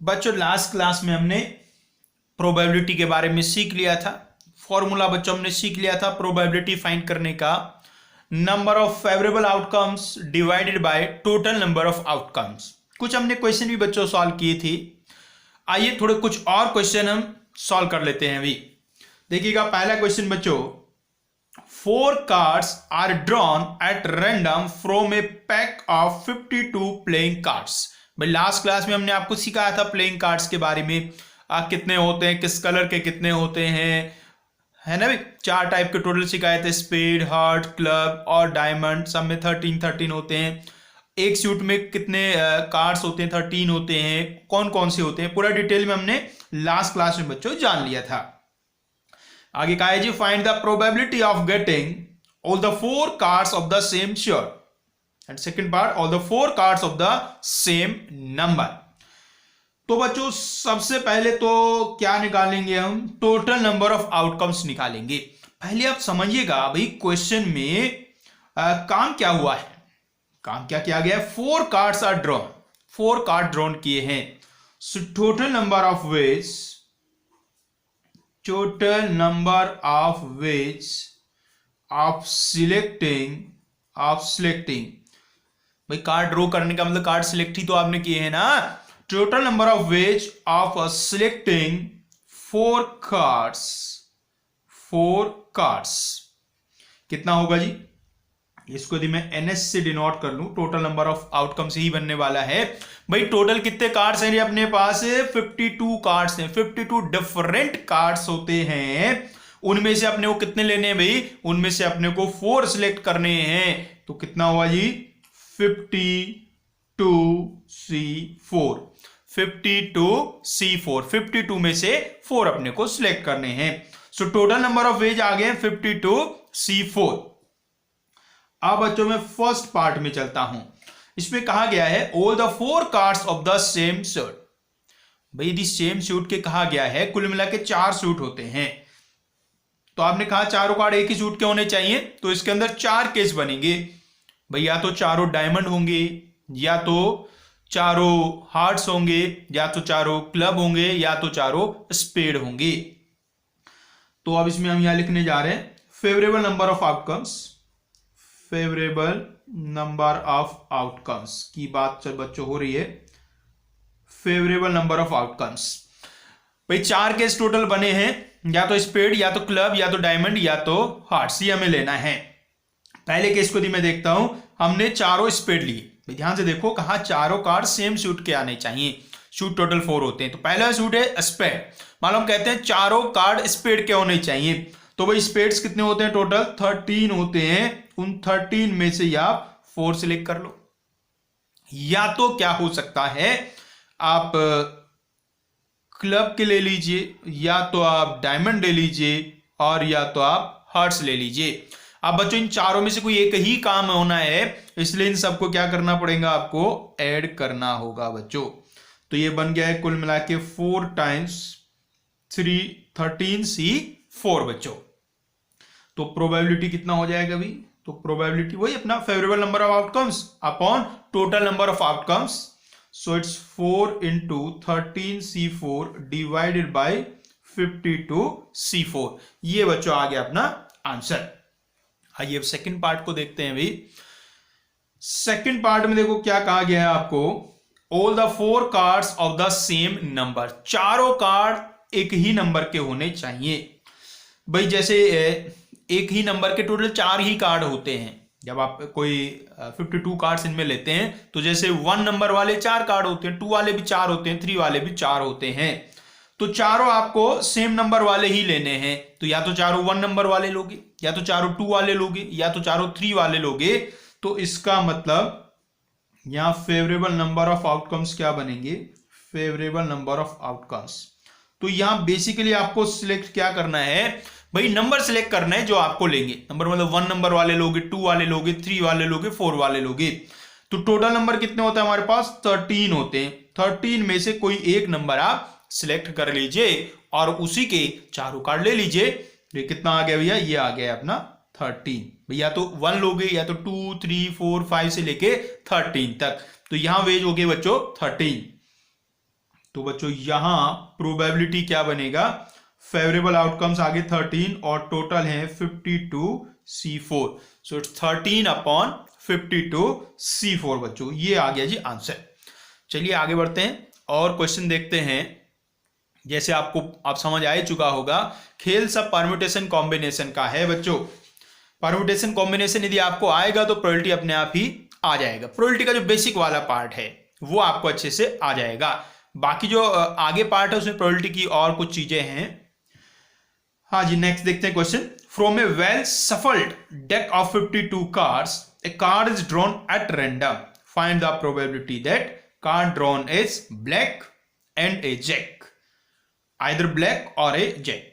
बच्चों last class में हमने प्रोबेबिलिटी के बारे में सीख लिया था। फॉर्मूला बच्चों हमने सीख लिया था प्रोबेबिलिटी फाइंड करने का, number of favourable outcomes divided by total number of outcomes. कुछ हमने क्वेश्चन भी बच्चों सॉल्व किए थे। आइए थोड़े कुछ और क्वेश्चन हम सॉल्व कर लेते हैं। अभी देखिएगा पहला क्वेश्चन बच्चों, 4 cards are drawn at random from a pack of 52 playing cards। भाई लास्ट क्लास में हमने आपको सिखाया था प्लेइंग कार्ड्स के बारे में, कितने होते हैं, किस कलर के कितने होते हैं, है ना भाई। 4 टाइप के टोटल सिखाए थे, स्पेड, हार्ट, क्लब और डायमंड। सब में 13 होते हैं। एक सूट में कितने कार्ड्स होते हैं, 13 होते हैं, कौन कौन से होते हैं, पूरा डिटेल में हमने लास्ट क्लास में बच्चों जान लिया था। आगे कहा है जी, find the probability of getting all the 4 cards of the same share and second part all the 4 cards of the same number. तो बच्चों सबसे पहले तो क्या निकालेंगे हम, टोटल नंबर ऑफ आउटकम्स निकालेंगे। पहले आप समझिएगा भाई क्वेश्चन में काम क्या हुआ है। काम क्या किया गया है, 4 cards are drawn, 4 card drawn किए हैं। So total number of ways of selecting भाई कार्ड ड्रॉ करने का मतलब कार्ड सिलेक्ट ही तो आपने किए हैं ना। Total number of ways of selecting 4 cards कितना होगा जी। इसको यदि मैं NS से डिनोट कर लूं, टोटल नंबर ऑफ आउटकम से ही बनने वाला है। भाई टोटल कितने कार्ड्स हैं अपने पास, 52 कार्ड्स हैं। 52 डिफरेंट कार्ड्स होते हैं। उनमें से अपने को कितने लेने हैं भाई, उनमें से अपने को 4 सिलेक्ट करने हैं। तो कितना हुआ जी, 52C4। 52 में से 4 अपने को सिलेक्ट करने हैं। So total number of ways आ गए 52C4। अब बच्चों में फर्स्ट पार्ट में चलता हूं। इसमें कहा गया है all the 4 cards of the same suit. भाई यदि सेम सूट के कहा गया है, कुल मिला के 4 सूट होते हैं। तो आपने कहा चारों कार्ड एक ही सूट के होने चाहिए, तो इसके अंदर 4 केस बनेंगे भाई। या तो चारों डायमंड होंगे, या तो चारों हार्ट्स होंगे, या तो चारों क्लब होंगे, या तो चारों स्पेड होंगे। तो अब इसमें हम यहां लिखने जा रहे हैं फेवरेबल नंबर ऑफ आउटकम्स की बात चल बच्चों हो रही है। फेवरेबल नंबर ऑफ आउटकम्स भाई 4 केस टोटल बने हैं, या तो स्पेड, या तो क्लब, या तो डायमंड, या तो हार्ट्स। ये हमें लेना है। पहले केस को मैं देखता हूं, हमने चारों स्पेड लिए। ध्यान से देखो, कहा चारों कार्ड सेम सूट के आने चाहिए। सूट टोटल 4 होते हैं। तो पहला सूट है स्पेड। मालूम कहते हैं चारों कार्ड स्पेड के होने चाहिए। तो भाई स्पेड्स कितने होते हैं, टोटल 13 होते हैं। उन 13 में से आप 4 सिलेक्ट कर लो। या तो क्या हो सकता है, आप क्लब के ले लीजिए, या तो आप डायमंड ले लीजिए, और या तो आप हार्ट्स ले लीजिए। अब बच्चों इन चारों में से कोई एक ही काम होना है, इसलिए इन सबको क्या करना पड़ेगा, आपको ऐड करना होगा बच्चों। तो ये बन गया है कुल मिला के 4 times 3 13C4 बच्चों। तो प्रोबेबिलिटी कितना हो जाएगा अभी, तो प्रोबेबिलिटी वही अपना favourable number of outcomes upon total number of outcomes. So it's 4 into 13C4 divided by 52C4। ये बच्चों आ गया अपना आंसर। आइए अब सेकंड पार्ट को देखते हैं भाई। सेकंड पार्ट में देखो क्या कहा गया है आपको, all the 4 cards of the same number. चारों कार्ड एक ही नंबर के होने चाहिए। भाई जैसे एक ही नंबर के टोटल 4 ही कार्ड होते हैं। जब आप कोई 52 कार्ड्स इनमें लेते हैं, तो जैसे 1 नंबर वाले 4 कार्ड होते हैं, 2 वाले भी 4 होते हैं, 3 वाले भी 4 होते हैं। तो चारों आपको सेम नंबर वाले ही लेने हैं। तो या तो चारों 1 नंबर वाले लोगे, या तो चारों 2 वाले लोगे, या तो चारों 3 वाले लोगे। तो इसका मतलब यहां फेवरेबल नंबर ऑफ आउटकम्स क्या बनेंगे, फेवरेबल नंबर ऑफ आउटकम्स। तो यहां बेसिकली आपको सिलेक्ट क्या करना है भाई, नंबर सिलेक्ट करना है जो आपको लेंगे। नंबर मतलब 1 नंबर वाले लोगे, 2 वाले लोगे, 3 वाले लोगे, 4 वाले लोगे। तो टोटल नंबर कितने होते हैं हमारे पास, 13 होते हैं। 13 में से कोई एक नंबर आप सिलेक्ट कर लीजिए और उसी के चारों कार्ड ले लीजिए। ये कितना आ गया भैया, ये आ गया अपना 13। भैया तो 1 लोगे, या तो 2 3 4 5 से लेके 13 तक। तो यहां वेज हो गए बच्चों 13। तो बच्चों यहां प्रोबेबिलिटी क्या बनेगा, फेवरेबल आउटकम्स आगे 13 और टोटल है 52C4, सो इट्स 13/52C4 बच्चों, ये आ गया जी आंसर। चलिए आगे बढ़ते हैं और क्वेश्चन देखते हैं। जैसे आप समझ आ चुका होगा, खेल सब परम्यूटेशन कॉम्बिनेशन का है बच्चों। परम्यूटेशन कॉम्बिनेशन यदि आपको आएगा तो प्रोबेबिलिटी अपने आप ही आ जाएगा। प्रोबेबिलिटी का जो बेसिक वाला पार्ट है वो आपको अच्छे से आ जाएगा, बाकी जो आगे पार्ट है उसमें प्रोबेबिलिटी की और कुछ चीजें हैं। हाँ जी, नेक्स्ट देखते हैं question. From a well shuffled deck of 52 cards a card is drawn at random, find the probability that card drawn is black and a jack, either black और ए जैक।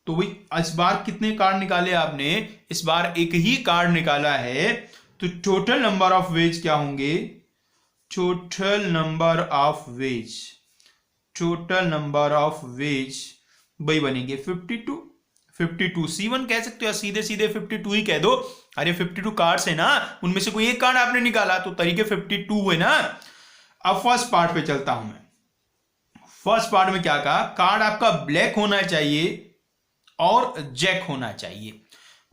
तो भाई इस बार कितने कार्ड निकाले आपने, इस बार एक ही कार्ड निकाला है, तो टोटल नंबर ऑफ वेज क्या होंगे, total number of veg, total number of veg वही बनेंगे 52 C1 कह सकते हो, सीधे सीधे 52 ही कह दो। अरे 52 कार्ड्स है ना, उनमें से कोई एक कार्ड आपने निकाला तो तरीके 52 है ना। अब फर्स्ट पार्ट पे चलता हूं मैं। फर्स्ट पार्ट में क्या कहा, कार्ड आपका ब्लैक होना चाहिए और जैक होना चाहिए।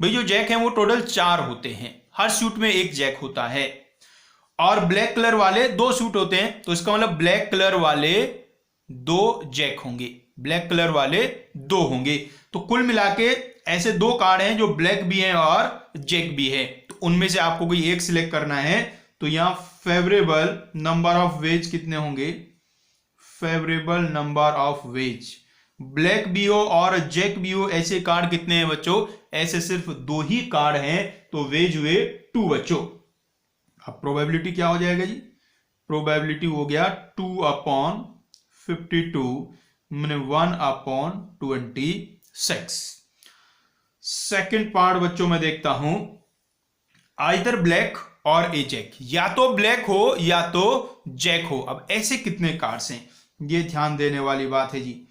भाई जो जैक है वो टोटल 4 होते हैं, हर सूट में एक जैक होता है, और ब्लैक कलर वाले 2 सूट होते हैं, तो इसका मतलब ब्लैक कलर वाले 2 जैक होंगे, ब्लैक कलर वाले 2 होंगे। तो कुल मिला के ऐसे 2 कार्ड हैं जो ब्लैक भी हैं और जैक भी है, तो उनमें से आपको कोई एक सिलेक्ट करना है। तो यहां फेवरेबल नंबर ऑफ वेज कितने होंगे, favourable number of veg, black भी हो और जैक भी हो, ऐसे कार्ड कितने हैं बच्चों, ऐसे सिर्फ 2 ही कार्ड हैं, तो वेज हुए 2 बच्चों। अब प्रोबेबिलिटी क्या हो जाएगा जी, प्रोबेबिलिटी हो गया 2/52 मैंने 1/26। सेकेंड पार्ट बच्चों में देखता हूं, आइदर ब्लैक और ए जैक, या तो ब्लैक हो या तो जैक हो। अब ऐसे कितने कार्ड्स हैं, ये ध्यान देने वाली बात है जी,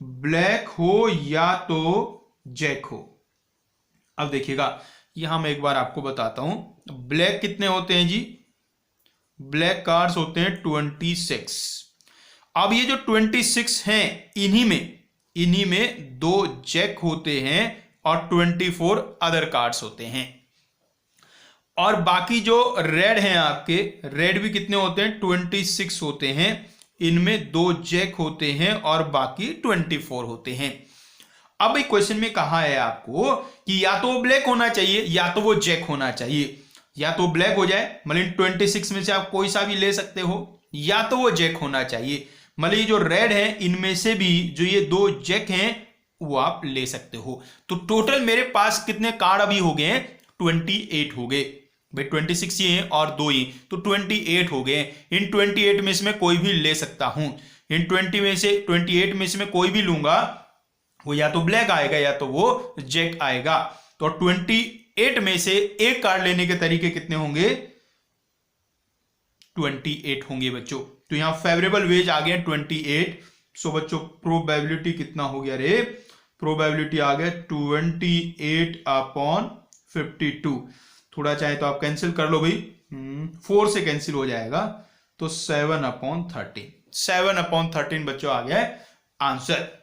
ब्लैक हो या तो जैक हो। अब देखिएगा यहां मैं एक बार आपको बताता हूं, ब्लैक कितने होते हैं जी, ब्लैक कार्ड्स होते हैं 26। अब ये जो 26 हैं, इन्हीं में 2 जैक होते हैं और 24 अदर कार्ड्स होते हैं। और बाकी जो रेड हैं आपके, रेड भी कितने होते हैं, 26 होते हैं, इनमें 2 जैक होते हैं और बाकी 24 होते हैं। अब एक क्वेश्चन में कहा है आपको कि या तो वो ब्लैक होना चाहिए या तो वो जैक होना चाहिए, या तो ब्लैक हो जाए मतलब 26 में से आप कोई सा भी ले सकते हो, या तो वो जैक होना चाहिए, मतलब ये जो रेड है इनमें से भी जो ये 2 जैक हैं वो आप ले सकते हो। तो टोटल मेरे पास कितने कार्ड अभी हो गए हैं, 28 हो गए भाई, 26 ये हैं और 2 ही, तो 28 हो गए। इन 28 में से मैं कोई भी ले सकता हूं, इन 28 में से मैं कोई भी लूंगा, वो या तो ब्लैक आएगा या तो वो जैक आएगा। तो 28 में से एक कार्ड लेने के तरीके कितने होंगे, 28 होंगे बच्चों। तो यहां फेवरेबल वेज आ गया 28। सो बच्चों प्रोबेबिलिटी कितना हो गया रे, प्रोबेबिलिटी आ गया 28/52। थोड़ा चाहे तो आप कैंसिल कर लो भाई, 4 से कैंसिल हो जाएगा, तो 7/13 बच्चों आ गया है आंसर।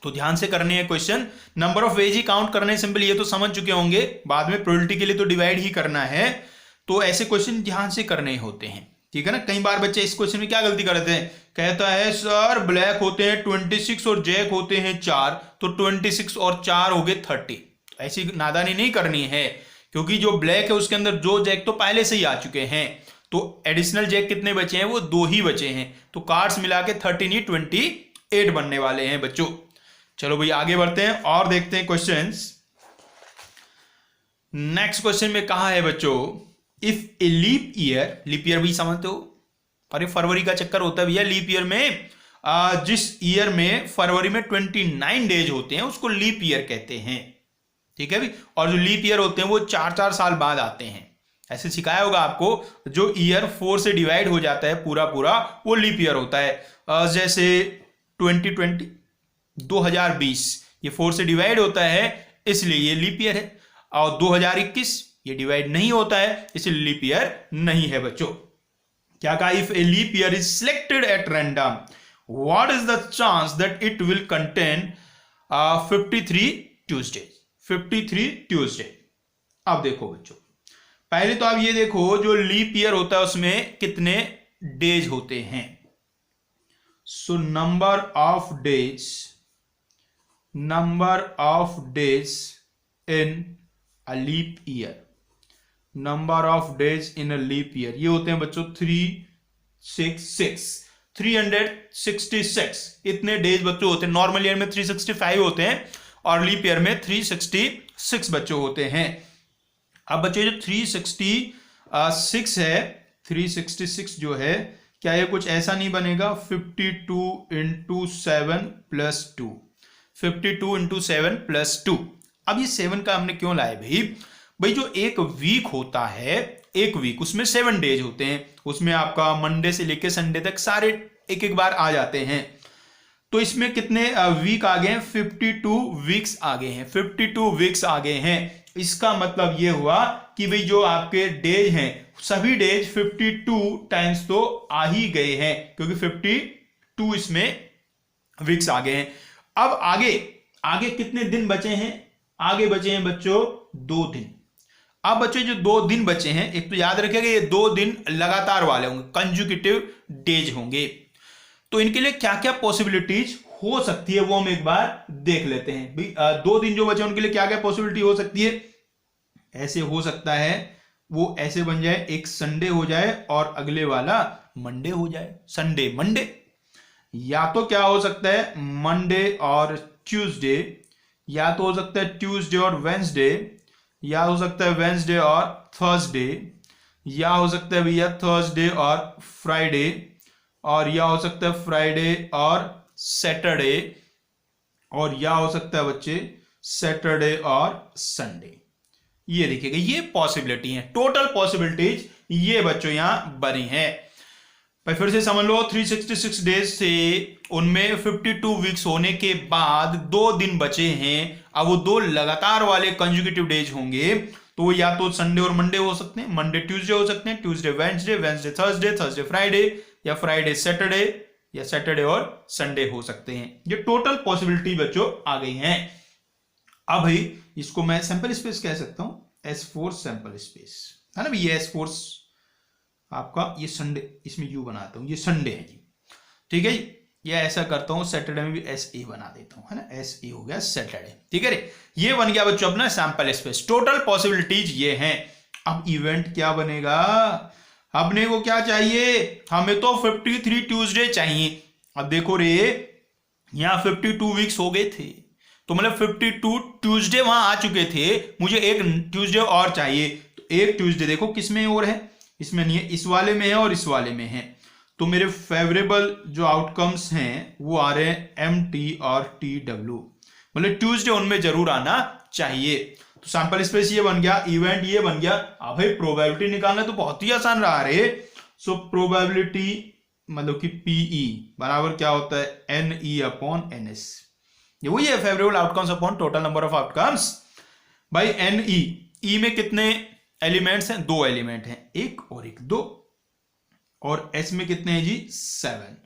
तो ध्यान से करनी है question, number of veg he count करने सिंपल, ये तो समझ चुके होंगे, बाद में प्रोबेबिलिटी के लिए तो डिवाइड ही करना है। तो ऐसे क्वेश्चन ध्यान से करने होते हैं, ठीक है ना। कई बार बच्चे इस क्वेश्चन में क्या गलती करते हैं, कहता है सर ब्लैक होते हैं 26 और जैक होते हैं 4, तो 26 और 4 हो गए 30। ऐसी नादानी नहीं करनी है, क्योंकि जो ब्लैक है उसके अंदर जो जैक तो पहले से ही आ चुके हैं, तो एडिशनल जैक कितने बचे हैं, वो 2 ही बचे हैं, तो कार्ड्स मिला के 13 ही 28 बनने वाले हैं बच्चों। चलो भाई आगे बढ़ते हैं और देखते हैं क्वेश्चंस। नेक्स्ट क्वेश्चन में कहा है बच्चों, इफ ए लीप ईयर भी समझते हो, अरे फरवरी का चक्कर होता है भैया लीप ईयर में, जिस ईयर में फरवरी में 29 डेज होते हैं उसको लीप ईयर कहते हैं, ठीक है भी। और जो लीप ईयर होते हैं वो 4-4 साल बाद आते हैं, ऐसे सिखाया होगा आपको, जो ईयर 4 से डिवाइड हो जाता है पूरा वो लीप ईयर होता है। जैसे 2020 ये 4 से डिवाइड होता है इसलिए ये लीप ईयर है, और 2021 ये डिवाइड नहीं होता है इसलिए लीप ईयर नहीं है बच्चों। क्या कहा, if a leap year is selected at random what is the chance that it will contain 53 Tuesday, 53 Tuesday. अब देखो बच्चों, पहले तो आप ये देखो जो लीप ईयर होता है उसमें कितने डेज होते हैं। So number of days in a leap year, number of days in a leap year ये होते हैं बच्चों 366 इतने डेज बच्चों होते हैं। नॉर्मल ईयर में 365 होते हैं और लीप ईयर में 366 बच्चों होते हैं। अब बच्चों जो 366 है, 366 जो है, क्या ये कुछ ऐसा नहीं बनेगा 52 इंटू 7 प्लस 2, 52 इंटू 7 प्लस 2। अब ये 7 का हमने क्यों लाया भाई जो एक वीक होता है, एक वीक उसमें 7 डेज होते हैं, उसमें आपका मंडे से लेकर संडे तक सारे एक एक बार आ जाते हैं। तो इसमें कितने वीक आ गए हैं, 52 वीक्स आ गए हैं, 52 वीक्स आ गए हैं। इसका मतलब ये हुआ कि भाई जो आपके डेज हैं सभी डेज 52 टाइम्स तो आ ही गए हैं, क्योंकि 52 इसमें वीक्स आ गए हैं। अब आगे कितने दिन बचे हैं, आगे बचे हैं बच्चों 2 दिन। अब बच्चों जो 2 दिन बचे हैं, एक तो याद रखिएगा ये 2 दिन लगातार वाले होंगे, कंज्यूकेटिव डेज होंगे। तो इनके लिए क्या क्या पॉसिबिलिटीज हो सकती है वो हम एक बार देख लेते हैं। भाई 2 दिन जो बचे उनके लिए क्या क्या पॉसिबिलिटी हो सकती है। ऐसे हो सकता है वो ऐसे बन जाए, एक संडे हो जाए और अगले वाला मंडे हो जाए, संडे मंडे। या तो क्या हो सकता है मंडे और ट्यूसडे, या तो हो सकता है ट्यूसडे और वेंसडे, या हो सकता है वेंसडे और थर्सडे, या हो सकता है भैया थर्सडे और फ्राइडे, और या हो सकता है फ्राइडे और सैटरडे, और या हो सकता है बच्चे सैटरडे और संडे। ये देखिएगा ये पॉसिबिलिटी है, टोटल पॉसिबिलिटीज ये बच्चों यहां बनी है। भाई फिर से समझ लो 366 डेज से उनमें 52 वीक्स होने के बाद 2 दिन बचे हैं। अब वो 2 लगातार वाले कंज्यूकेटिव डेज होंगे, तो वो या तो संडे और मंडे हो सकते हैं, मंडे ट्यूसडे हो सकते हैं, Tuesday Wednesday, Wednesday Thursday, Thursday Friday, या फ्राइडे सैटरडे, या सैटरडे और संडे हो सकते हैं। ये टोटल पॉसिबिलिटी बच्चों आ गई हैं। अब भाई इसको मैं सैंपल स्पेस कह सकता हूं, S4 सैंपल स्पेस है ना। ये S4 आपका ये संडे, इसमें यू बनाता हूं, ये संडे है जी, ठीक है। ये ऐसा करता हूं सैटरडे में भी SE बना देता हूं, है ना, SE हो गया सैटरडे, ठीक है रे। ये बन गया बच्चों अपना सैंपल स्पेस। टोटल पॉसिबिलिटीज ये हैं। अब इवेंट क्या बनेगा, अपने को क्या चाहिए, हमें तो 53 ट्यूसडे चाहिए। अब देखो रे यहां 52 वीक्स हो गए थे, तो मतलब 52 ट्यूसडे वहां आ चुके थे, मुझे एक ट्यूसडे और चाहिए। तो एक ट्यूसडे देखो किसमें और है, इसमें नहीं है, इस वाले में है और इस वाले में है। तो मेरे फेवरेबल जो आउटकम्स हैं वो आ रहे हैं MT और TW, मतलब ट्यूसडे उनमें जरूर आना चाहिए। तो सैंपल स्पेस ये बन गया, इवेंट ये बन गया। अब भाई प्रोबेबिलिटी निकालना तो बहुत ही आसान रहा रे। सो प्रोबेबिलिटी मतलब कि PE बराबर क्या होता है NE अपॉन NS, ये वही है favourable outcomes upon total number of outcomes. भाई NE में कितने एलिमेंट्स हैं, 2 एलिमेंट हैं, 1 और 1 2, और S में कितने हैं जी 7।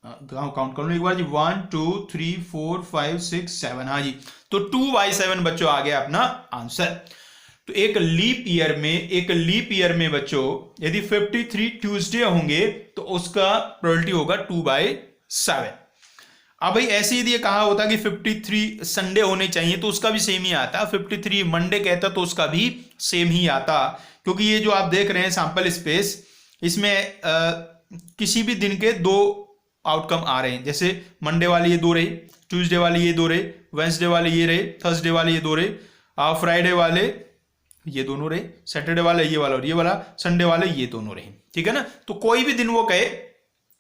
काउंट कर लो एक बार जी, 1 2 3 4 5 6 7, हाँ जी। तो 2/7 बच्चों आ गया अपना आंसर। तो एक लीप ईयर में बच्चों यदि 53 ट्यूसडे होंगे तो उसका प्रोबेबिलिटी होगा 2/7। अब भाई ऐसे यदि कहा होता कि 53 संडे होने चाहिए तो उसका भी सेम ही आता, 53 मंडे कहता तो उसका भी सेम ही आता। क्योंकि ये जो आप देख रहे हैं सैंपल स्पेस, इसमें किसी भी दिन के 2 आउटकम आ रहे हैं। जैसे मंडे वाले ये 2 रहे, ट्यूसडे वाले ये 2 रहे, वेंसडे वाले ये रहे, थर्सडे वाले ये 2 रहे, फ्राइडे वाले ये दोनों रहे, सैटरडे वाले ये वाला और ये वाला, संडे वाले ये दोनों रहे, ठीक है ना। तो कोई भी दिन वो कहे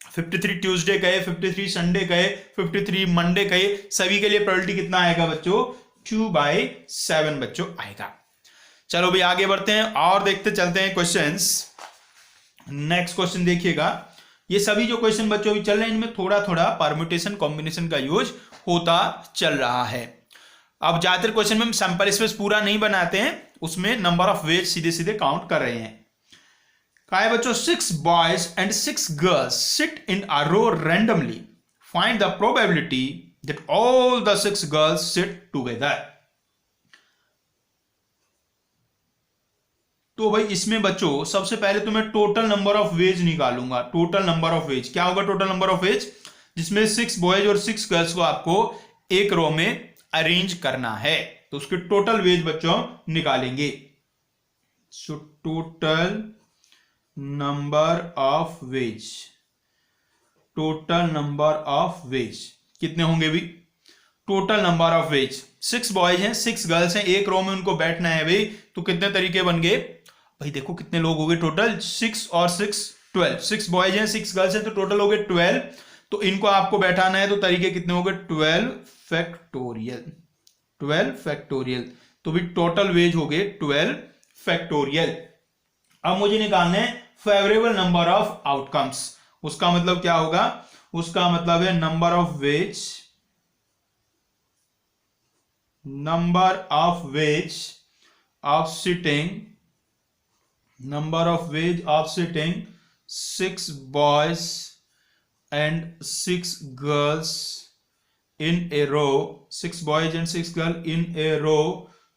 53 ट्यूसडे कहे, 53 संडे कहे, 53 मंडे कहे, सभी के लिए प्रोबेबिलिटी कितना आएगा बच्चों 2/7 बच्चों आएगा। चलो भाई आगे बढ़ते हैं और देखते चलते हैं क्वेश्चंस। नेक्स्ट क्वेश्चन देखिएगा, ये सभी जो क्वेश्चन बच्चों अभी चल रहे हैं इनमें थोड़ा थोड़ा परम्यूटेशन कॉम्बिनेशन का यूज होता चल रहा है। अब ज्यादातर क्वेश्चन में हम सैंपल स्पेस पूरा नहीं बनाते हैं, उसमें नंबर ऑफ वेज सीधे सीधे काउंट कर रहे हैं। कहा है बच्चों 6 boys and 6 girls sit in a row randomly, find the probability that all the 6 girls sit together. तो भाई इसमें बच्चों सबसे पहले तो मैं टोटल नंबर ऑफ वेज निकालूंगा। टोटल नंबर ऑफ वेज क्या होगा? टोटल नंबर ऑफ वेज जिसमें 6 बॉयज और 6 गर्ल्स को आपको एक रो में अरेंज करना है, तो उसके टोटल वेज बच्चों निकालेंगे। सो total number of veg, total number of veg कितने होंगे भी? Total number of veg 6 boys हैं 6 गर्ल्स हैं, एक रो में उनको बैठना है भाई, तो कितने तरीके बन गए भाई? देखो कितने लोग हो गए टोटल, 6 और 6 12, 6 बॉयज हैं 6 गर्ल्स हैं, तो टोटल हो गए 12। तो इनको आपको बैठाना है, तो तरीके कितने हो गए? 12 फैक्टोरियल, 12 फैक्टोरियल। तो भी टोटल वेज हो गए 12 फैक्टोरियल। अब मुझे निकालना है फेवरेबल नंबर ऑफ आउटकम्स। उसका मतलब क्या होगा? उसका मतलब है number of veg, number of ways of sitting, number of wage of sitting 6 boys and 6 girls in a row, 6 boys and 6 girls in a row,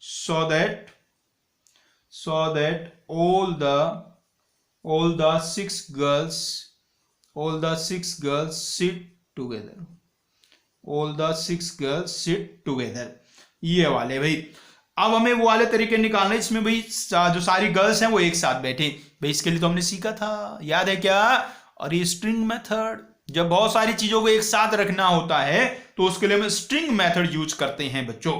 so that all the 6 girls sit together, all the 6 girls sit together। ये वाले भाई, अब हमें वो वाले तरीके निकालने इसमें भाई जो सारी गर्ल्स हैं वो एक साथ बैठे। भाई इसके लिए तो हमने सीखा था, याद है क्या? और ये स्ट्रिंग मेथड, जब बहुत सारी चीजों को एक साथ रखना होता है तो उसके लिए हम स्ट्रिंग मेथड यूज करते हैं बच्चों।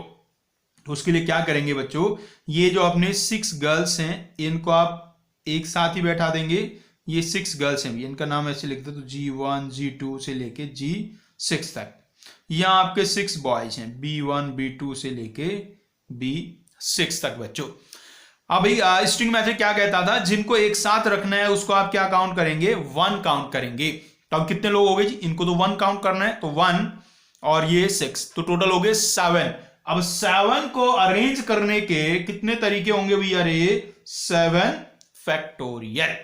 तो उसके लिए क्या करेंगे बच्चों, ये जो अपने 6 गर्ल्स हैं इनको आप एक साथ ही बैठा देंगे। ये 6 गर्ल्स हैं, इनका नाम ऐसे लिखते तो G1 G2 से लेके G6 तक। यहां आपके 6 बॉयज हैं B1 B2 से लेके B6 तक बच्चों। अब भाई स्ट्रिंग मेथड क्या कहता था? जिनको एक साथ रखना है उसको आप क्या काउंट करेंगे? 1 काउंट करेंगे। तो अब कितने लोग हो गए जी? इनको तो 1 काउंट करना है, तो 1 और ये 6, तो टोटल हो गए 7। अब 7 को अरेंज करने के कितने तरीके होंगे भैया? रे 7 फैक्टोरियल।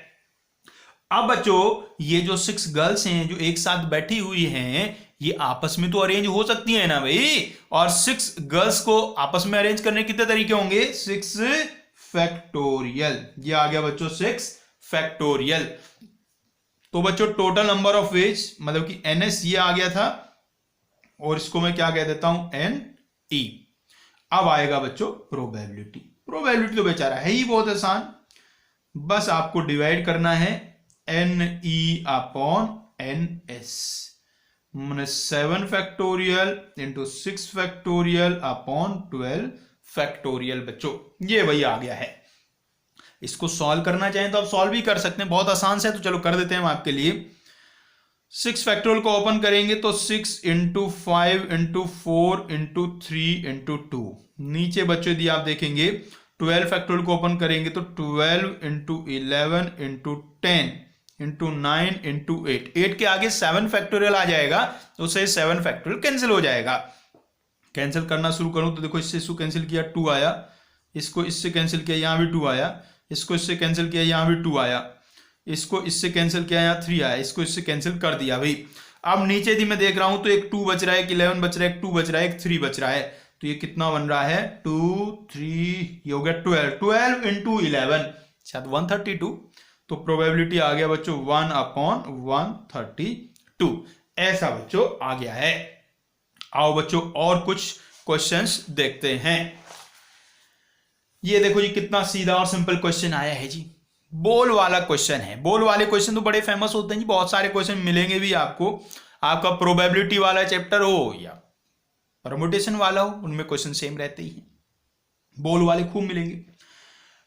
अब बच्चों ये जो 6 गर्ल्स हैं जो एक साथ बैठी हुई हैं, ये आपस में तो अरेंज हो सकती है ना भाई, और 6 गर्ल्स को आपस में अरेंज करने के कितने तरीके होंगे? 6 फैक्टोरियल। ये आ गया बच्चों 6 फैक्टोरियल। तो बच्चों टोटल नंबर ऑफ वेज मतलब कि NS ये आ गया था, और इसको मैं क्या कह देता हूं? NE। अब आएगा बच्चों प्रोबेबिलिटी। प्रोबेबिलिटी तो बेचारा है ही बहुत आसान, बस आपको डिवाइड करना है NE upon NS, 7 factorial into 6 factorial upon 12 factorial. बच्चों ये वही आ गया है। इसको सॉल्व करना चाहें तो आप सॉल्व भी कर सकते हैं, बहुत आसान से है, तो चलो कर देते हैं हम आपके लिए। 6 फैक्टोरियल को ओपन करेंगे तो 6 इंटू 5 इंटू 4 इंटू 3 इंटू 2। नीचे बच्चों यदि आप देखेंगे 12 फैक्टोरियल को ओपन करेंगे तो 12 इंटू 11 इंटू 10 इंटू 9 इंटू 8। 8 के आगे 7 फैक्टोरियल आ जाएगा, तो उससे 7 फैक्टोरियल कैंसिल हो जाएगा। कैंसिल करना शुरू करूं तो देखो इससे इसको कैंसिल किया 2 आया, इसको इससे कैंसिल किया यहां भी 2 आया, इसको इससे कैंसिल किया यहां भी 2 आया, इसको इससे कैंसिल किया यहां 3 आया, इसको इससे कैंसिल कर दिया भाई। अब नीचे यदि मैं देख रहा हूं तो एक 2 बच रहा है, एक 11 बच रहा है, एक 2 बच रहा है, एक 3 बच रहा है, तो ये कितना बन रहा है? 2 3 ये हो गया 12। 12 इंटू 11 शायद 132। तो प्रोबेबिलिटी आ गया बच्चों 1 अपॉन 132। ऐसा बच्चों आ गया है। आओ बच्चों और कुछ क्वेश्चंस देखते हैं। ये देखो जी कितना सीधा और सिंपल क्वेश्चन आया है जी, बोल वाला क्वेश्चन है। बोल वाले क्वेश्चन तो बड़े फेमस होते हैं जी, बहुत सारे क्वेश्चन मिलेंगे भी आपको। आपका प्रोबेबिलिटी वाला चैप्टर हो या परमुटेशन वाला हो, उनमें क्वेश्चन सेम रहते ही हैं। बोल वाले खूब मिलेंगे।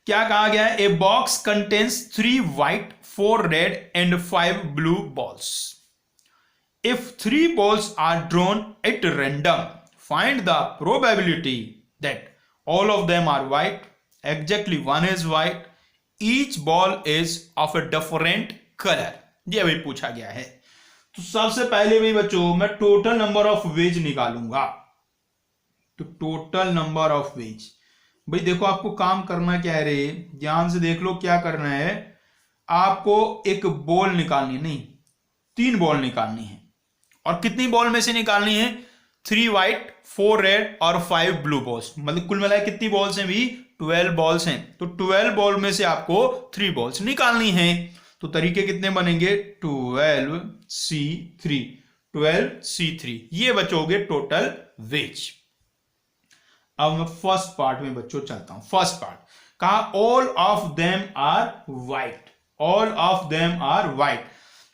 क्या कहा गया है? A box contains 3 white 4 red and 5 blue balls. If 3 balls are drawn at random, find the probability that all of them are white, exactly one is white, each ball is of a different color। ये भाई पूछा गया है। तो सबसे पहले भाई बच्चों मैं टोटल नंबर ऑफ वेज निकालूंगा। तो टोटल नंबर ऑफ वेज भाई देखो आपको काम करना क्या है रे, ध्यान से देख लो क्या करना है। आपको एक बॉल निकालनी है, नहीं 3 बॉल निकालनी है। और कितनी बॉल में से निकालनी है? 3 व्हाइट 4 रेड और 5 ब्लू बॉल्स, मतलब कुल मिलाकर कितनी बॉल्स हैं भी? 12 बॉल्स हैं। तो 12 बॉल में से आपको 3 बॉल्स निकालनी है। तो तरीके कितने बनेंगे? 12C3, 12C3, ये बच्चों हो गए टोटल वेज। अब मैं फर्स्ट पार्ट में बच्चों चलता हूं। फर्स्ट पार्ट कहा all of them are white, all of them are white.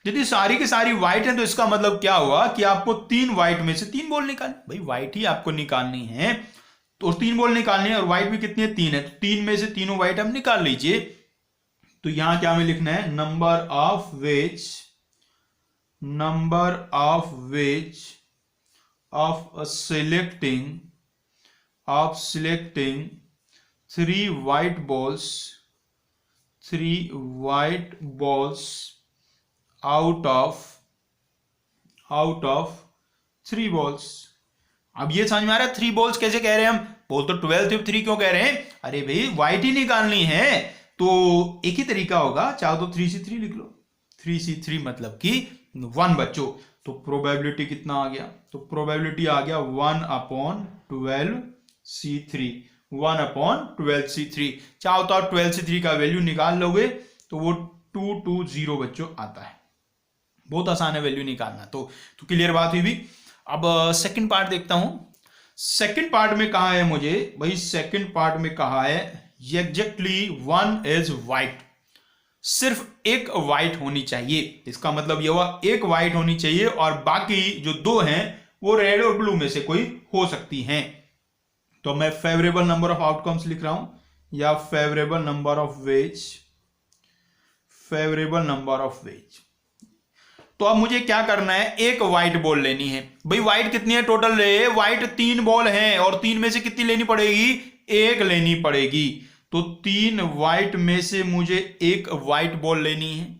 यदि सारी की सारी व्हाइट है तो इसका मतलब क्या हुआ कि आपको 3 व्हाइट में से 3 बॉल निकालनी। भाई व्हाइट ही आपको निकालनी है तो 3 बॉल निकालनी है, और व्हाइट भी कितनी है? 3 है। तो 3 में से तीनों व्हाइट हम निकाल लीजिए। तो यहां क्या हमें लिखना है? Number of veg, number of ways of selecting 3 white balls out of 3 balls। अब ये समझ में आ रहा है 3 बॉल्स कैसे कह रहे हैं हम? बोल तो 12 थे, 3 क्यों कह रहे हैं? अरे भाई व्हाइट ही निकालनी है तो एक ही तरीका होगा, चाहो तो 3C3 लिख लो। 3C3 मतलब कि 1 बच्चों। तो प्रोबेबिलिटी कितना आ गया? तो प्रोबेबिलिटी आ गया 1/12C3, 1/12C3। चाहो तो आप 12C3 का वैल्यू निकाल लोगे तो वो 220 बच्चों आता है। बहुत आसान है वैल्यू निकालना। तो क्लियर बात हुई भी। अब सेकंड पार्ट देखता हूं। सेकंड पार्ट में कहा है मुझे भाई, सेकंड पार्ट में कहा है एग्जैक्टली 1 इज व्हाइट, सिर्फ एक व्हाइट होनी चाहिए। इसका मतलब यह हुआ एक व्हाइट होनी चाहिए और बाकी जो 2 हैं वो रेड और ब्लू में से कोई हो सकती हैं। तो मैं फेवरेबल नंबर ऑफ आउटकम्स लिख रहा हूं, या favourable number of veg, favourable number of veg. तो अब मुझे क्या करना है? एक व्हाइट बॉल लेनी है। भाई व्हाइट कितनी है टोटल? व्हाइट 3 बॉल है और 3 में से कितनी लेनी पड़ेगी? 1 लेनी पड़ेगी। तो 3 व्हाइट में से मुझे 1 व्हाइट बॉल लेनी है,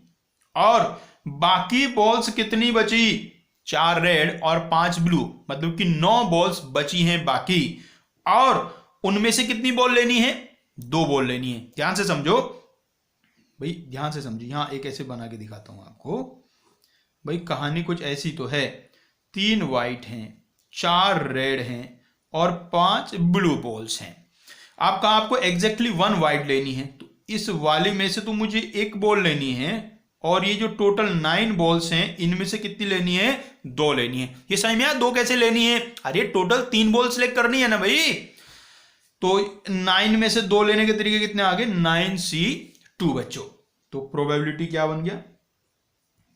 और बाकी बॉल्स कितनी बची? 4 रेड और 5 ब्लू, मतलब कि 9 बॉल्स बची हैं बाकी। और उनमें से कितनी बॉल लेनी है? 2 बॉल लेनी है। ध्यान से समझो भाई, ध्यान से समझो। यहां एक ऐसे बना के दिखाता हूं आपको। भाई कहानी कुछ ऐसी तो है, 3 व्हाइट हैं, 4 रेड हैं और 5 ब्लू बॉल्स हैं। आपको एग्जैक्टली 1 व्हाइट लेनी है, तो इस वाले में से तो मुझे 1 बॉल लेनी है, और ये जो टोटल 9 बॉल्स हैं इनमें से कितनी लेनी है? 2 लेनी है। ये समझ में आया 2 कैसे लेनी है? अरे टोटल 3 बॉल सिलेक्ट करनी है ना भाई। तो 9 में से 2 लेने के तरीके कितने आ गए? 9C2 बच्चों। तो प्रोबेबिलिटी क्या बन गया?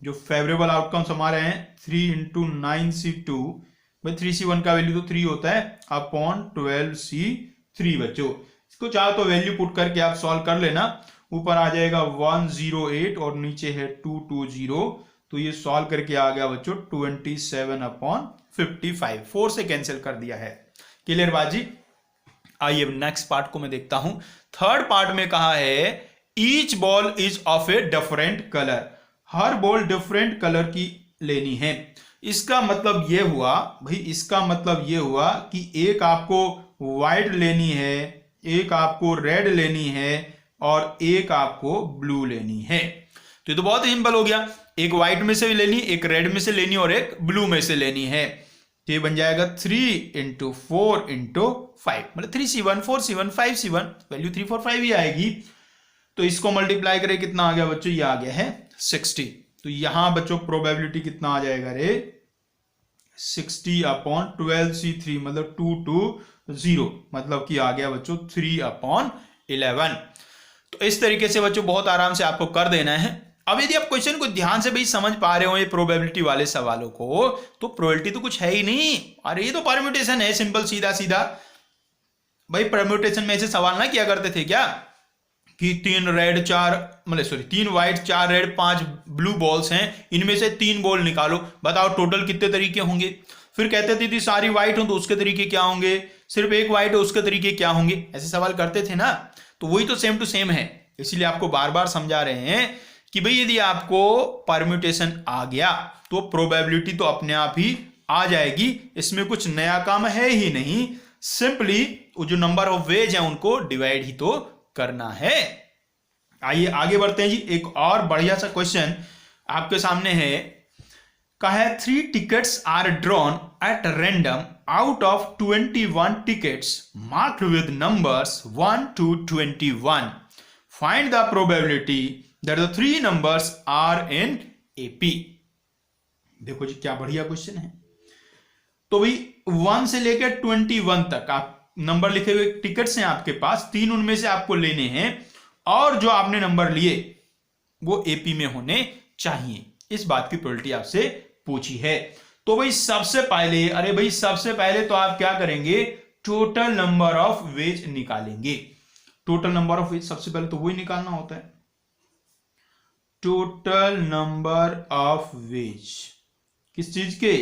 जो फेवरेबल आउटकम्स हमारे हैं 3 × 9C2, भाई 3C1 का वैल्यू तो 3 होता है अपॉन 12C3 बच्चों। इसको चाहो तो वैल्यू पुट करके आप सॉल्व कर लेना। ऊपर आ जाएगा 108 और नीचे है 220। तो ये सॉल्व करके आ गया बच्चों 27/55। 4 से कैंसिल कर दिया है। क्लियर बाजी? आइए नेक्स्ट पार्ट को मैं देखता हूं। थर्ड पार्ट में कहा है each ball is of a different colour, her ball different colour की लेनी है। इसका मतलब यह हुआ भाई, इसका मतलब यह हुआ कि एक आपको व्हाइट लेनी है, एक आपको रेड लेनी है और एक आपको ब्लू लेनी है। तो ये तो बहुत ही सिंपल हो गया, एक व्हाइट में से लेनी, एक रेड में से लेनी और एक ब्लू में से लेनी है। तो ये बन जाएगा 3 × 4 × 5, मतलब 3C1 4C1 5C1, वैल्यू 345 ही आएगी। तो इसको मल्टीप्लाई करें कितना आ गया बच्चों? ये आ गया है 60। तो यहां बच्चों प्रोबेबिलिटी कितना आ जाएगा रे? 60/12C3, मतलब 220, मतलब कि आ गया बच्चों 3/11। तो इस तरीके से बच्चों बहुत आराम से आपको कर देना है। अब यदि आप क्वेश्चन को ध्यान से भाई समझ पा रहे हो ये प्रोबेबिलिटी वाले सवालों को, तो प्रोबेबिलिटी तो कुछ है ही नहीं। अरे ये तो परम्यूटेशन है, सिंपल सीधा सीधा। भाई परम्यूटेशन में ऐसे सवाल ना किया करते थे क्या कि 3 व्हाइट 4 रेड 5 ब्लू बॉल्स हैं, इनमें से 3 बॉल निकालो, बताओ टोटल कितने तरीके होंगे। फिर कहते थे थी सारी व्हाइट हो तो उसके तरीके क्या होंगे, सिर्फ एक व्हाइट हो उसके तरीके क्या होंगे, ऐसे सवाल करते थे ना। तो वही तो सेम टू सेम है, इसीलिए आपको बार बार समझा रहे हैं कि भाई यदि आपको परम्यूटेशन आ गया तो प्रोबेबिलिटी तो अपने आप ही आ जाएगी, इसमें कुछ नया काम है ही नहीं। सिंपली जो नंबर ऑफ वेज है उनको डिवाइड ही तो करना है। आइए आगे बढ़ते हैं जी। एक और बढ़िया सा क्वेश्चन आपके सामने है, कहा है 3 tickets are drawn at random out of 21 tickets marked with numbers 1 to 21. Find the probability that the 3 numbers are in AP. देखो जी क्या बढ़िया क्वेश्चन है। तो भाई 1 से लेकर 21 तक आप नंबर लिखे हुए टिकट्स हैं आपके पास, 3 उनमें से आपको लेने हैं और जो आपने नंबर लिए वो एपी में होने चाहिए। इस बात की प्रोबेबिलिटी आपसे पूछी है। तो भाई सबसे पहले, अरे भाई सबसे पहले तो आप क्या करेंगे, टोटल नंबर ऑफ वेज निकालेंगे। टोटल नंबर ऑफ वेज सबसे पहले तो वही निकालना होता है, टोटल नंबर ऑफ वेज किस चीज के,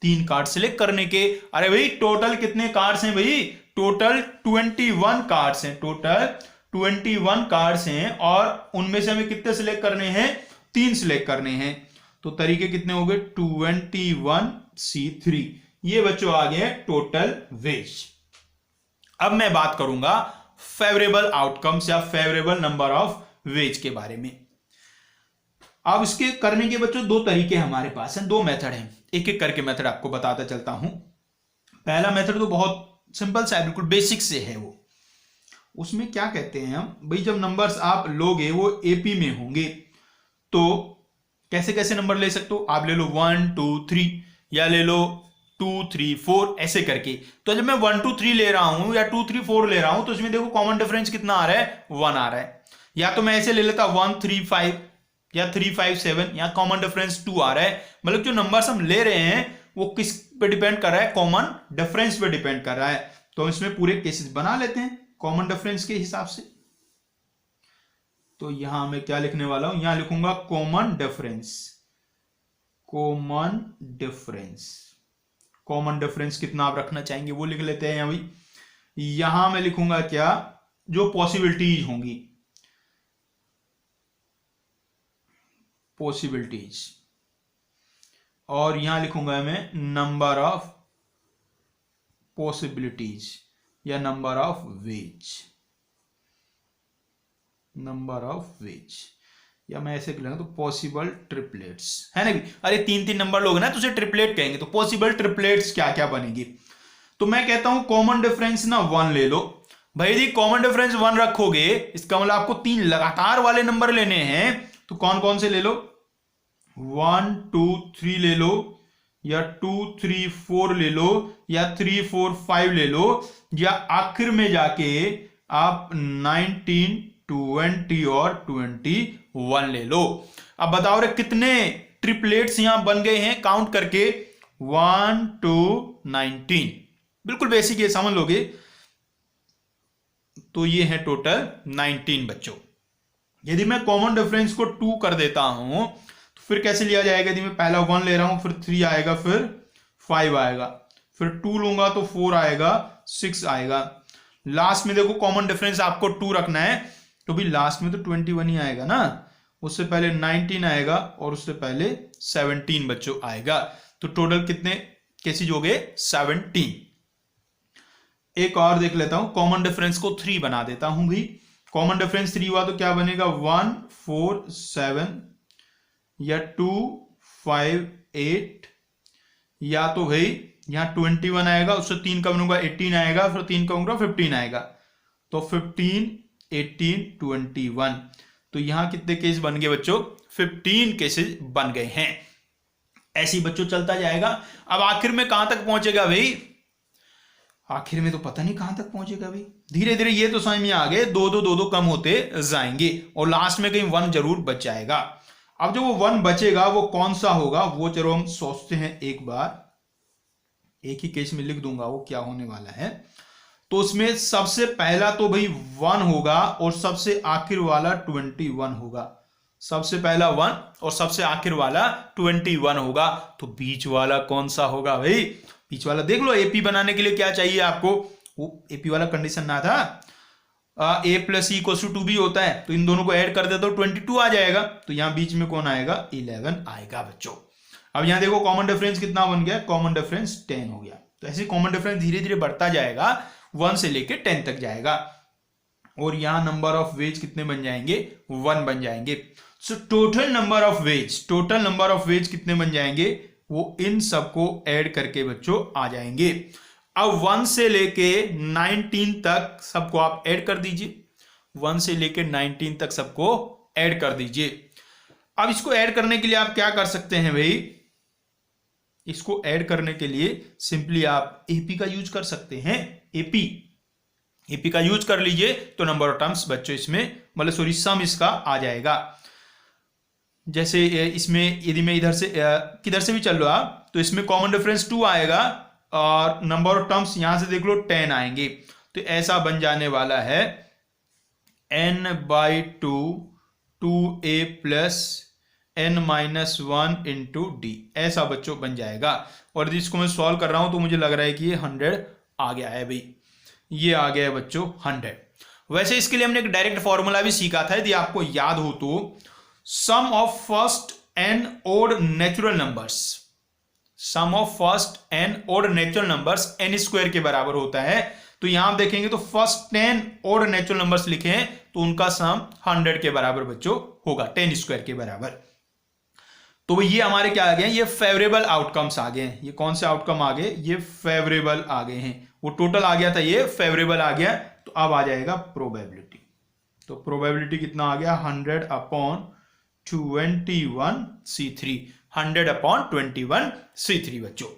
3 कार्ड सिलेक्ट करने के। अरे भाई टोटल कितने कार्ड्स हैं भाई, टोटल 21 कार्ड्स हैं, टोटल 21 कार्ड्स हैं और उनमें से हमें कितने सिलेक्ट करने हैं, 3 सिलेक्ट करने हैं। तो तरीके कितने हो गए, 21C3। ये बच्चों आ गए टोटल वेज। अब मैं बात करूंगा फेवरेबल आउटकम्स या फेवरेबल नंबर ऑफ वेज के बारे में। अब इसके करने के बच्चों 2 तरीके हमारे पास हैं, 2 मेथड हैं। एक एक करके मेथड आपको बताता चलता हूं। पहला मेथड तो बहुत सिंपल सा है, बिल्कुल बेसिक से है वो। उसमें क्या कहते हैं हम, भाई जब नंबर्स आप लोगे वो एपी में होंगे तो कैसे कैसे नंबर ले सकते हो आप, ले लो 1 2 3 या ले लो 2 3 4 ऐसे करके। तो जब मैं 1 2 3 ले रहा हूं या 2 3 4 ले रहा हूं तो इसमें देखो कॉमन डिफरेंस कितना आ रहा है, 1 आ रहा है। या तो मैं ऐसे ले लेता 1 3 5 या 3 5 7 या कॉमन डिफरेंस 2 आ रहा है। मतलब जो नंबर्स हम ले रहे हैं वो किस पे डिपेंड कर रहा है, कॉमन डिफरेंस पे डिपेंड कर रहा है। तो इसमें पूरे केसेस बना लेते हैं कॉमन डिफरेंस के हिसाब से। तो यहां मैं क्या लिखने वाला हूं, यहां लिखूंगा common difference. Common difference, common difference कितना आप रखना चाहेंगे वो लिख लेते हैं। यहां मैं लिखूंगा क्या, जो पॉसिबिलिटीज होंगी, पॉसिबिलिटीज, और यहां लिखूंगा मैं नंबर ऑफ पॉसिबिलिटीज या number of veg, number of veg, या मैं ऐसे लिखूंगा तो पॉसिबल ट्रिपलेट्स है ना। अरे 3 नंबर लोग ना तो उसे ट्रिपलेट कहेंगे, तो पॉसिबल ट्रिपलेट्स क्या क्या बनेगी। तो मैं कहता हूं कॉमन डिफरेंस ना 1 ले लो। भाई यदि कॉमन डिफरेंस 1 रखोगे इसका मतलब आपको 3 लगातार वाले नंबर लेने हैं। तो कौन कौन से ले लो, 1 2 3 ले लो, या 2 3 4 ले लो, या 3 4 5 ले लो, या आखिर में जाके आप 19 20 और 21 ले लो। अब बताओ रे कितने ट्रिपलेट्स यहां बन गए हैं, काउंट करके 1 2 19। बिल्कुल बेसिक ये समझ लोगे। तो ये है टोटल 19 बच्चों। यदि मैं कॉमन डिफरेंस को 2 कर देता हूं तो फिर कैसे लिया जाएगा, यदि मैं पहला 1 ले रहा हूं फिर 3 आएगा फिर 5 आएगा, फिर 2 लूंगा तो 4 आएगा 6 आएगा। लास्ट में देखो कॉमन डिफरेंस आपको 2 रखना है तो भी लास्ट में तो 21 ही आएगा ना, उससे पहले 19 आएगा और उससे पहले 17 बच्चों आएगा। तो टोटल कितने केसेज हो गए, 17। एक और देख लेता हूं, कॉमन डिफरेंस को 3 बना देता हूं भाई। कॉमन डिफरेंस 3 हुआ तो क्या बनेगा, 1 4 7 या 2 5 8, या तो भाई यहां 21 आएगा, उससे 3 कम होगा 18 आएगा, फिर 3 कम होगा 15 आएगा। तो 15 18 21। तो यहां कितने केस बन गए बच्चों, 15 केसेस बन गए हैं। ऐसे ही बच्चों चलता जाएगा। अब आखिर में कहां तक पहुंचेगा भाई, आखिर में तो पता नहीं कहां तक पहुंचेगा भाई। धीरे धीरे ये तो समझ में आ गए, 2 कम होते जाएंगे और लास्ट में कहीं 1 जरूर बच जाएगा। अब जो वो 1 बचेगा वो कौन सा होगा, वो चलो हम सोचते हैं एक बार। एक ही केस में लिख दूंगा वो क्या होने वाला है। तो उसमें सबसे पहला तो भाई 1 होगा और सबसे आखिर वाला 21 होगा। सबसे पहला 1 और सबसे आखिर वाला 21 होगा। तो बीच वाला कौन सा होगा भाई, बीच वाला देख लो। एपी बनाने के लिए क्या चाहिए आपको, वो एपी वाला कंडीशन ना था, a plus e equals to 2 भी होता है, तो इन दोनों को ऐड कर दे तो 22 आ जाएगा। तो यहां बीच में कौन आएगा, 11 आएगा बच्चों। अब यहां देखो कॉमन डिफरेंस कितना बन गया, कॉमन डिफरेंस 10 हो गया। तो ऐसे कॉमन डिफरेंस धीरे धीरे बढ़ता जाएगा, 1 से लेके 10 तक जाएगा। और यहां नंबर ऑफ वेज कितने बन जाएंगे, 1 बन जाएंगे। सो टोटल नंबर ऑफ वेज कितने बन जाएंगे, वो इन सबको ऐड करके बच्चों आ जाएंगे। अब 1 से लेके 19 तक सबको आप ऐड कर दीजिए, 1 से लेके 19 तक सबको ऐड कर दीजिए। अब इसको ऐड करने के लिए आप क्या कर सकते हैं भाई, इसको ऐड करने के लिए सिंपली आप एपी का यूज कर सकते हैं। एपी का यूज कर लीजिए तो नंबर ऑफ टर्म्स बच्चों इसमें मतलब सॉरी सम इसका आ जाएगा। जैसे इसमें यदि मैं इधर से किधर से भी चल लो आप, तो इसमें कॉमन डिफरेंस 2 आएगा और नंबर ऑफ टर्म्स यहां से देख लो 10 आएंगे। तो ऐसा बन जाने वाला है n/2 2a plus n-1 into D, ऐसा बच्चों बन जाएगा। और यदि इसको मैं सॉल्व कर रहा हूं तो मुझे लग रहा है कि ये 100 आ गया है भाई, ये आ गया है बच्चों 100। वैसे इसके लिए हमने एक डायरेक्ट फॉर्मूला भी सीखा था, यदि आपको याद हो तो, sum of first n odd natural numbers, sum of first n odd natural numbers n square के बराबर होता है। तो यहां आप देखेंगे तो फर्स्ट 10 ओड नेचुरल नंबर्स लिखे हैं तो उनका सम 100 के बराबर बच्चों होगा, 10 स्क्वायर के बराबर। तो ये हमारे क्या आ गए, ये फेवरेबल आउटकम्स आ गए हैं। ये कौन से आउटकम आ गए, ये फेवरेबल आ गए हैं। वो टोटल आ गया था, ये फेवरेबल आ गया। तो अब आ जाएगा प्रोबेबिलिटी। तो प्रोबेबिलिटी कितना आ गया, 100/21C3, 100/21C3 बच्चों।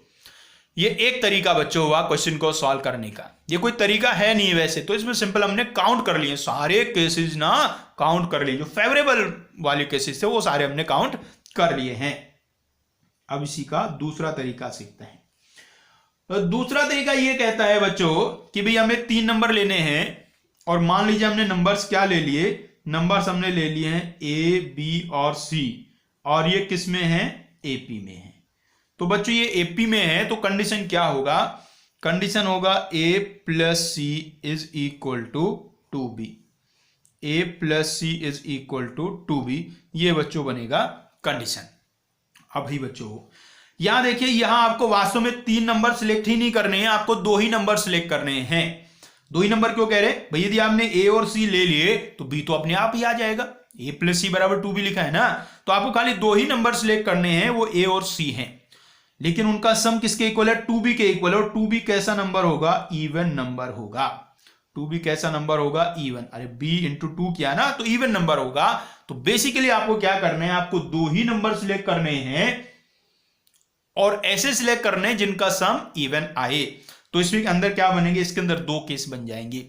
ये एक तरीका बच्चों हुआ क्वेश्चन को सॉल्व करने का। ये कोई तरीका है नहीं वैसे तो, इसमें सिंपल हमने काउंट कर लिए सारे केसेस ना, काउंट कर लिए जो फेवरेबल वाले केसेस थे वो सारे हमने काउंट कर लिए हैं। अब इसी का दूसरा तरीका सीखते हैं। तो दूसरा तरीका ये कहता है बच्चों कि भाई हमें 3 नंबर लेने हैं और मान लीजिए हमने नंबर्स क्या ले लिए, नंबर्स हमने ले लिए हैं ए, बी और सी, और ये किस में है, एपी में है। तो बच्चों ये एपी में है तो कंडीशन क्या होगा, कंडीशन होगा a plus c is equal to 2b, a plus c is equal to 2b, ये बच्चों बनेगा कंडीशन। अब ही बच्चों यहां देखिए, यहां आपको वास्तव में 3 नंबर सिलेक्ट ही नहीं करने हैं, आपको 2 ही नंबर सिलेक्ट करने हैं। 2 ही नंबर क्यों कह रहे भाई, यदि आपने a और c ले लिए तो b तो अपने आप ही आ जाएगा, a प्लस सी बराबर 2b लिखा है ना। तो आपको खाली 2 ही नंबर सिलेक्ट करने हैं, वो a और c हैं, लेकिन उनका सम किसके इक्वल है, 2b के इक्वल है। और 2b कैसा नंबर होगा, इवन नंबर होगा। 2b कैसा नंबर होगा, इवन। अरे b इंटू 2 किया ना तो इवन नंबर होगा। तो बेसिकली आपको क्या करना है, आपको 2 ही नंबर सिलेक्ट करने हैं और ऐसे सिलेक्ट करने हैं जिनका सम इवन आए। तो इसमें अंदर क्या बनेंगे, इसके अंदर 2 केस बन जाएंगे।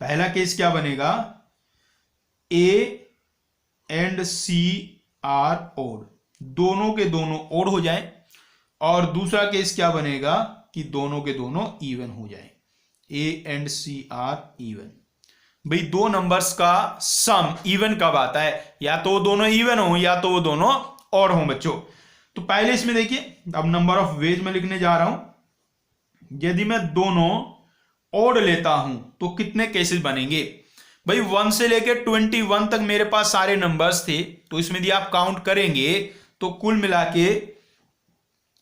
पहला केस क्या बनेगा, a and c are odd, दोनों के दोनों ओड हो जाए। और दूसरा केस क्या बनेगा कि दोनों के दोनों इवन हो जाए, a and c are even. भाई 2 नंबर्स का सम इवन कब आता है, या तो वो दोनों इवन हो या तो वो दोनों और हो बच्चों। तो पहले इसमें देखिए, अब नंबर ऑफ वेज में लिखने जा रहा हूं। यदि मैं दोनों ओड लेता हूं तो कितने केसेस बनेंगे, भाई 1 से लेकर 21 तक मेरे पास सारे नंबर्स थे। तो इसमें यदि आप काउंट करेंगे तो कुल मिला के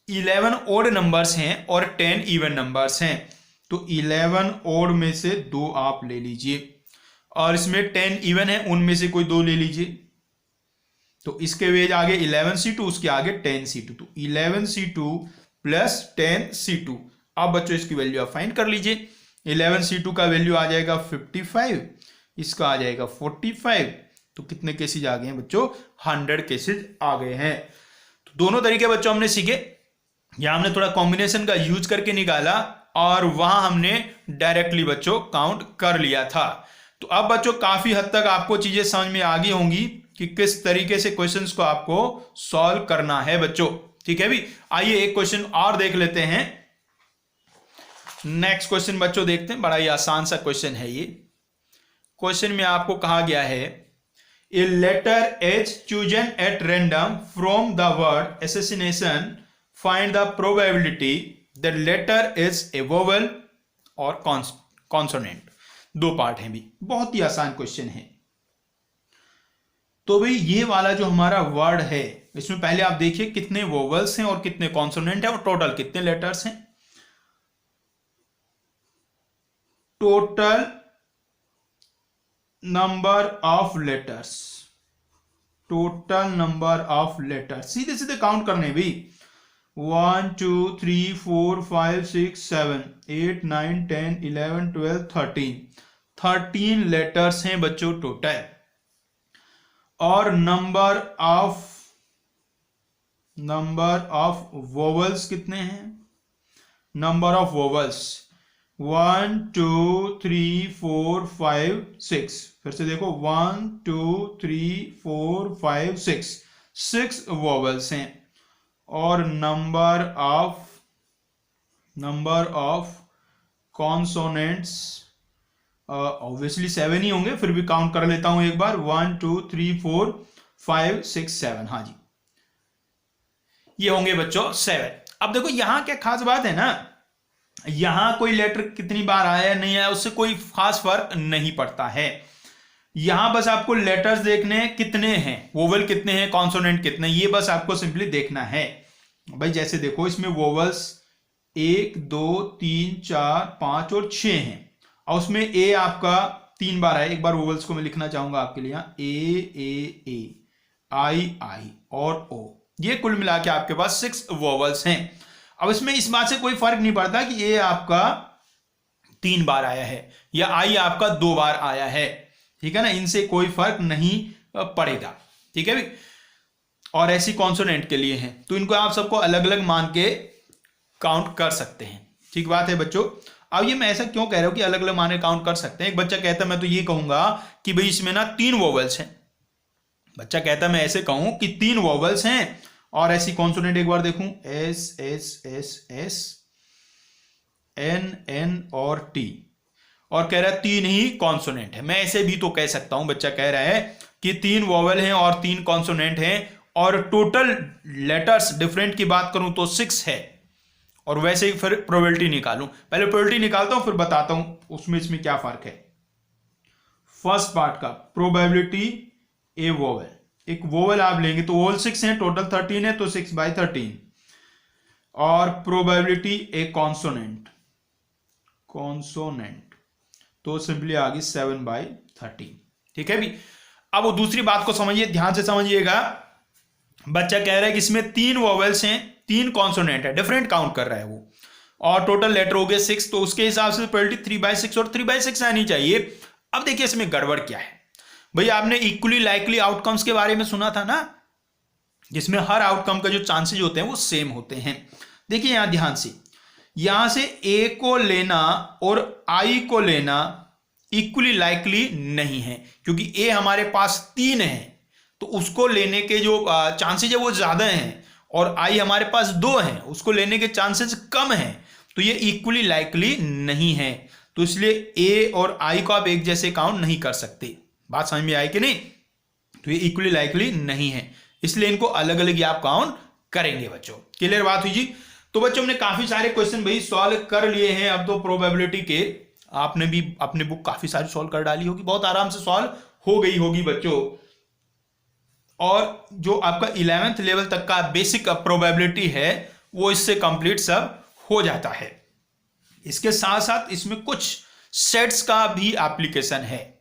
11 ओड नंबर्स हैं और 10 इवन नंबर्स हैं। तो 11 ओड में से 2 आप ले लीजिए और इसमें 10 इवन है, उनमें से कोई 2 ले लीजिए। तो इसके वेज आगे 11c2, उसके आगे 10c2, तो 11c2 प्लस 10c2। अब बच्चों इसकी वैल्यू आप फाइंड कर लीजिए। 11c2 का वैल्यू आ जाएगा 55, इसका आ जाएगा 45। तो कितने केसेज आ गए हैं बच्चों, 100 केसेज आ गए हैं। तो दोनों तरीके बच्चों हमने सीखे। यहां हमने थोड़ा कॉम्बिनेशन का यूज करके निकाला और वहां हमने डायरेक्टली बच्चों काउंट कर लिया था। तो अब बच्चों काफी हद तक आपको चीजें समझ में आ गई होंगी कि किस तरीके से क्वेश्चंस को आपको सॉल्व करना है बच्चों। ठीक है भी, आइए एक क्वेश्चन और देख लेते हैं। नेक्स्ट क्वेश्चन बच्चों देखते हैं, बड़ा ही आसान सा क्वेश्चन है ये। क्वेश्चन में आपको कहा गया है, a letter h chosen at random from the word assassination, find the probability that letter is a vowel और consonant। 2 पार्ट हैं भी, बहुत ही आसान क्वेश्चन है। तो भाई ये वाला जो हमारा वर्ड है, इसमें पहले आप देखिए कितने वोवल्स हैं और कितने कॉन्सोनेंट हैं और टोटल कितने लेटर्स हैं। Total number of letters, total number of letters, सीधे सीधे काउंट करने भी 1 2 3 4 5 6 7 8 9 10 11 12 13 लेटर्स हैं बच्चों टोटल। और नंबर ऑफ वोवल्स कितने हैं? नंबर ऑफ वोवल्स 1 2 3 4 5 6, फिर से देखो 1 2 3 4 5 6 वोवल्स हैं। और नंबर ऑफ कॉन्सोनेंट्स ऑब्वियसली 7 ही होंगे, फिर भी काउंट कर लेता हूं एक बार 1 2 3 4 5 6 7, हाँ जी ये होंगे बच्चों 7। अब देखो यहां क्या खास बात है ना, यहां कोई लेटर कितनी बार आया नहीं आया उससे कोई खास फर्क नहीं पड़ता है। यहां बस आपको लेटर्स देखने हैं कितने हैं, वोवल कितने हैं, कॉन्सोनेंट कितने, ये बस आपको सिंपली देखना है भाई। जैसे देखो इसमें वोवल्स 1 2 3 4 5 और 6 हैं, और उसमें ए आपका 3 बार है। एक बार वोवल्स को मैं लिखना चाहूंगा आपके लिए, ए आई और ओ, ये कुल मिला के आपके पास 6 वोवल्स हैं। अब इसमें इस बात से कोई फर्क नहीं पड़ता कि ए आपका 3 बार आया है या आई आपका 2 बार आया है, ठीक है ना, इनसे कोई फर्क नहीं पड़ेगा, ठीक है भी। और ऐसी कॉन्सोनेंट के लिए हैं तो इनको आप सबको अलग अलग मान के काउंट कर सकते हैं, ठीक बात है बच्चों। अब ये मैं ऐसा क्यों कह रहा हूं कि अलग अलग माने काउंट कर सकते हैं? एक बच्चा कहता मैं तो ये कहूंगा कि भाई इसमें ना 3 वोवल्स हैं, बच्चा कहता मैं ऐसे कहूं कि 3 वोवल्स हैं। और ऐसी कॉन्सोनेंट एक बार देखूं, s s s s n n और टी, और कह रहा है 3 ही कॉन्सोनेंट है। मैं ऐसे भी तो कह सकता हूं, बच्चा कह रहा है कि 3 वोवल हैं और 3 कॉन्सोनेंट हैं, और टोटल लेटर्स डिफरेंट की बात करूं तो 6 है। और वैसे ही फिर प्रोबेबिलिटी निकालूं, पहले प्रोबेबिलिटी निकालता हूं फिर बताता हूं उसमें इसमें क्या फर्क है। फर्स्ट पार्ट का प्रोबेबिलिटी ए वोवल, एक वोवल आप लेंगे तो वोवल 6 है, टोटल 13 है तो 6/13। और प्रोबेबिलिटी ए कॉन्सोनेंट तो सिंपली आ गई 7/13, ठीक है भी। अब वो दूसरी बात को समझिए, ध्यान से समझिएगा। बच्चा कह रहा है कि इसमें 3 वोवेल्स हैं, 3 कॉन्सोनेंट है, डिफरेंट काउंट कर रहा है वो, और टोटल लेटर हो गए 6, तो उसके हिसाब से प्रोबेबिलिटी 3/6 और 3/6 आनी चाहिए। अब देखिए इसमें गड़बड़ क्या है भाई, आपने इक्वली लाइकली आउटकम्स के बारे में सुना था ना, जिसमें हर आउटकम का जो चांसेस होते हैं वो सेम होते हैं। देखिए यहां ध्यान से, यहां से ए को लेना और आई को लेना इक्वली लाइकली नहीं है, क्योंकि ए हमारे पास 3 है तो उसको लेने के जो चांसेस है वो ज्यादा हैं, और आई हमारे पास 2 है उसको लेने के चांसेस कम हैं, तो ये इक्वली लाइकली नहीं है। तो इसलिए ए और आई को आप एक जैसे काउंट नहीं कर सकते। बात समझ में आई कि नहीं? तो ये इक्वली लाइकली नहीं है, इसलिए इनको अलग अलग आप काउंट करेंगे बच्चों। क्लियर बात हुई जी? तो बच्चों हमने काफी सारे क्वेश्चन भाई सॉल्व कर लिए हैं। अब तो प्रोबेबिलिटी के आपने भी अपनी बुक काफी सारी सॉल्व कर डाली होगी, बहुत आराम से सॉल्व हो गई होगी बच्चों। और जो आपका 11th लेवल तक का बेसिक प्रोबेबिलिटी है वो इससे कंप्लीट सब हो जाता है। इसके साथ साथ इसमें कुछ सेट्स का भी एप्लीकेशन है।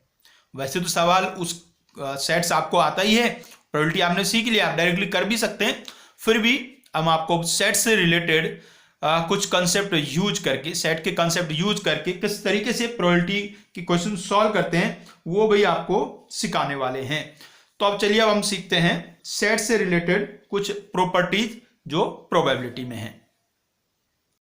वैसे तो सवाल उस सेट्स आपको आता ही है, प्रोबेबिलिटी आपने सीख लिया, आप डायरेक्टली कर भी सकते हैं, फिर भी हम आपको सेट से रिलेटेड कुछ कंसेप्ट यूज करके, सेट के कंसेप्ट यूज करके किस तरीके से प्रोबेबिलिटी के क्वेश्चन सॉल्व करते हैं वो भाई आपको सिखाने वाले हैं। तो अब चलिए अब हम सीखते हैं सेट से रिलेटेड कुछ प्रॉपर्टीज जो प्रोबेबिलिटी में है।